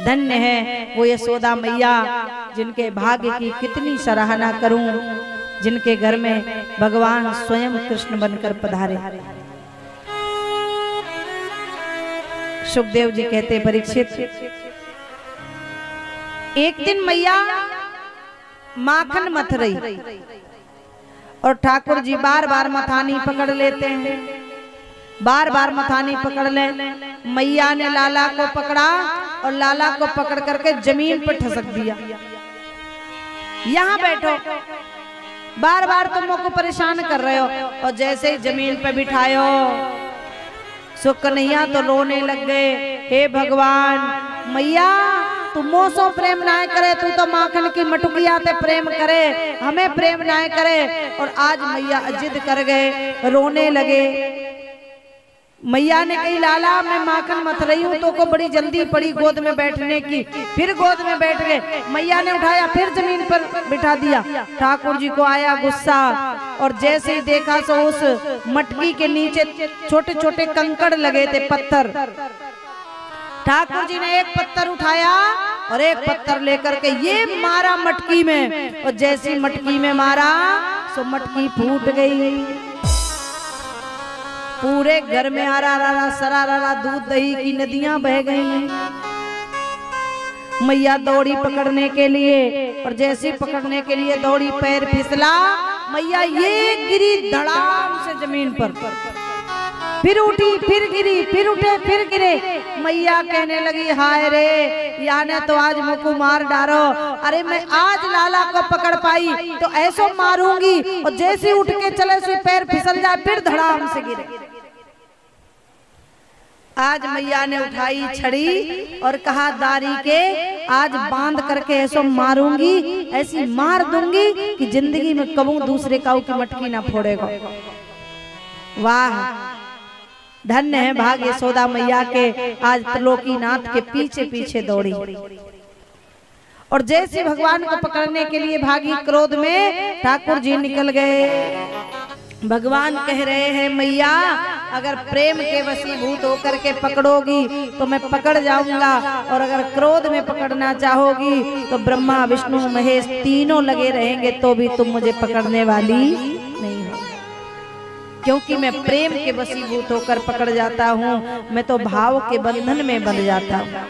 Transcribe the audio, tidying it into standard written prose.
धन्य है वो यशोदा मैया, जिनके भाग्य की कितनी सराहना करूं, जिनके घर में भगवान स्वयं कृष्ण बनकर पधारे। सुखदेव जी कहते, परीक्षित, एक दिन मैया माखन मथ रही और ठाकुर जी बार बार मथानी पकड़ लेते हैं, बार बार मथानी पकड़ ले। मैया ने लाला को पकड़ा और लाला को पकड़ करके जमीन पर ठसक दिया, यहाँ बैठो, बार बार तुम लोग को परेशान कर रहे हो। और जैसे ही जमीन पे बिठायो, सो कन्हैया तो रोने लग गए, हे भगवान, मैया तू मोसो प्रेम ना करे, तू तो माखन की मटुकिया ते प्रेम करे, हमें प्रेम ना करे। और आज मैया जिद कर गए, रोने लगे। मैया ने कही, लाला मैं माखन मथ रही हूँ, तो को बड़ी जल्दी पड़ी गोद में बैठने की। फिर गोद में बैठ गए, मैया ने उठाया, फिर जमीन पर बिठा दिया। ठाकुर जी को आया गुस्सा, और जैसे ही देखा तो उस मटकी के नीचे छोटे छोटे कंकड़ लगे थे, पत्थर। ठाकुर जी ने एक पत्थर उठाया और एक पत्थर लेकर के ये मारा मटकी में, और जैसी मटकी में मारा सो मटकी फूट गई। पूरे घर में आरा सरारा दूध दही की नदियां बह गई। मैया दौड़ी पकड़ने के लिए, और जैसी पकड़ने के लिए दौड़ी, पैर फिसला, मैया ये गिरी धड़ाम से जमीन पर। फिर उठी, फिर गिरी, फिर उठे, फिर गिरे। मैया कहने लगी, हाय रे, याने तो आज मुझको मार डालो। अरे मैं आज लाला को पकड़ पाई तो ऐसो मारूंगी, और जैसे उठ के चले से पैर फिसल जाए, फिर धड़ाम से गिरे। आज मैया ने उठाई छड़ी और कहा, दारी के आज बांध करके ऐसो मारूंगी, ऐसी मार दूंगी कि जिंदगी में कबू दूसरे काऊ की मटकी ना फोड़ेगा। वाह, धन्य है भाग्य यशोदा मैया के, आज त्रिलोकीनाथ के पीछे पीछे दौड़ी। और जैसे भगवान को पकड़ने के लिए भागी, क्रोध में ठाकुर जी निकल गए। भगवान कह रहे हैं, मैया अगर प्रेम के वशीभूत होकर के पकड़ोगी तो मैं पकड़ जाऊंगा, और अगर क्रोध में पकड़ना चाहोगी तो ब्रह्मा विष्णु महेश तीनों लगे रहेंगे तो भी तुम मुझे पकड़ने वाली नहीं हो, क्योंकि मैं प्रेम के वशीभूत होकर पकड़ जाता हूँ, मैं तो भाव के बंधन में बंध जाता हूँ।